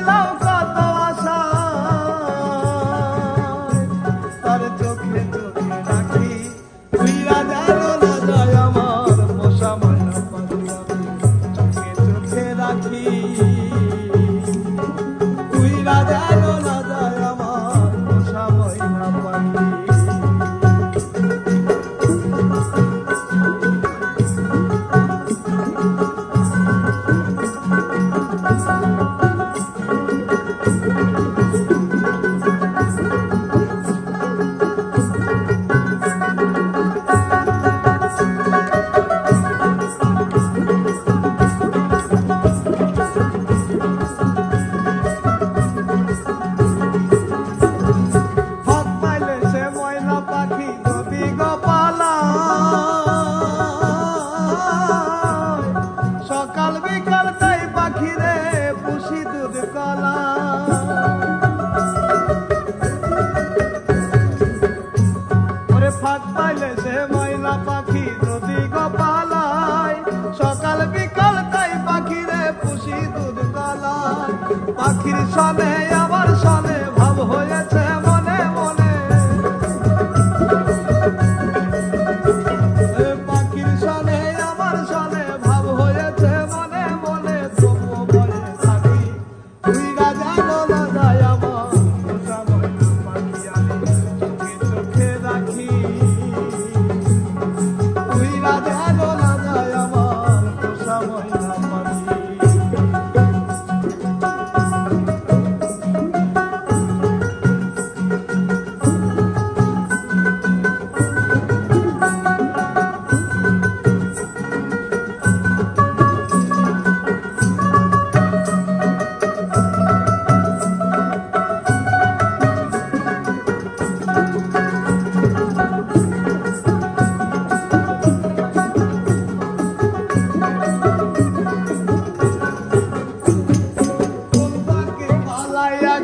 ছিলাম কত আশা তার চোখে চোখে রাখি উইরা গেল না যায় আমার পোষা ময়না পাখি চোখে চোখে রাখি উইরা গেল না যায় আমার পোষা ময়না পাখি সকাল বিকাল তাই পাখি রে পুষি দুধ কলা ওরে ফাঁক পাইলে সে ময়না পাখি যদি গোপালায় সকাল বিকাল তাই পাখি রে পুষি দুধ কলা পাখির সনে আবার সনে ভাব হয়েছে মনে মনে পাখির সনে আমার সনে ভাব হয়েছে মনে মনে তবু ভয়ে থাকি উইরা গেল না যায় আমার পোষা ময়না পাখি আমি চোখে চোখে রাখি উইরা গেল না যায় আমার পোষা ময়না পাখি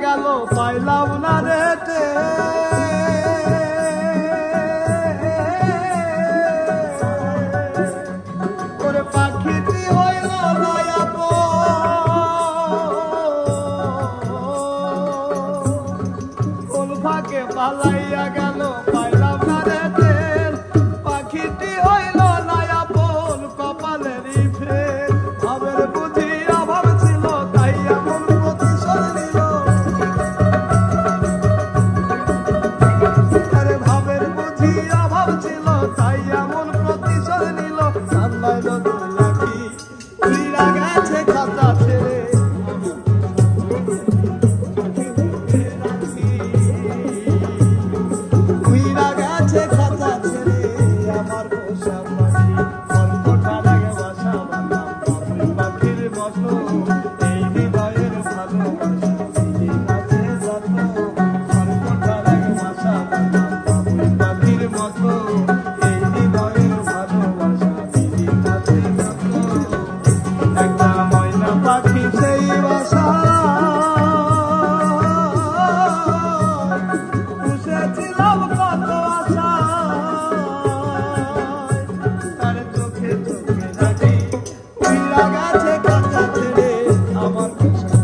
গেল পাইলাম না রেটে ওরে পাখিটি হইল নয়া কোন ভাগে পালাইয়া গেল পাইলাম না রেটে পাখিটি হইল নয়া বোন কপালেরই ফ্রেন ভাবের বুদ্ধি অভাব ছিল তাই এমন প্রতিশোধ নিল অভাব ছিল তাই এমন প্রতিশোধ নিল সামলাইল দুলাকি উইরা গেছে খাতা ছেড়ে উইরা গেছে খাতা ছেড়ে আমার পোষা পাখি অল্পটা লাগে বাসা বাঁধলাম বাবুই পাখির মতো এই হৃদয়ের ভালোবাসা দিদি কাছে যত অল্পটা লাগে বাসা বাঁধলাম বাবুই পাখির মতো এই হৃদয়ের ভালোবাসা দিদি কাছে যত একটা ময়না পাখি সেই বাসা পুষেছিলাম কত আশা তার চোখে চোখে রাখি উইরা গেছে কাঁচা ছেড়ে আমার পোষা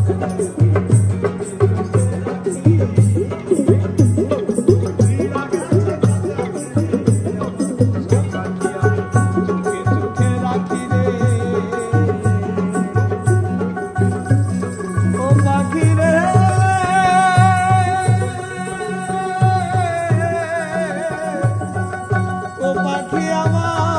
পাখি আমার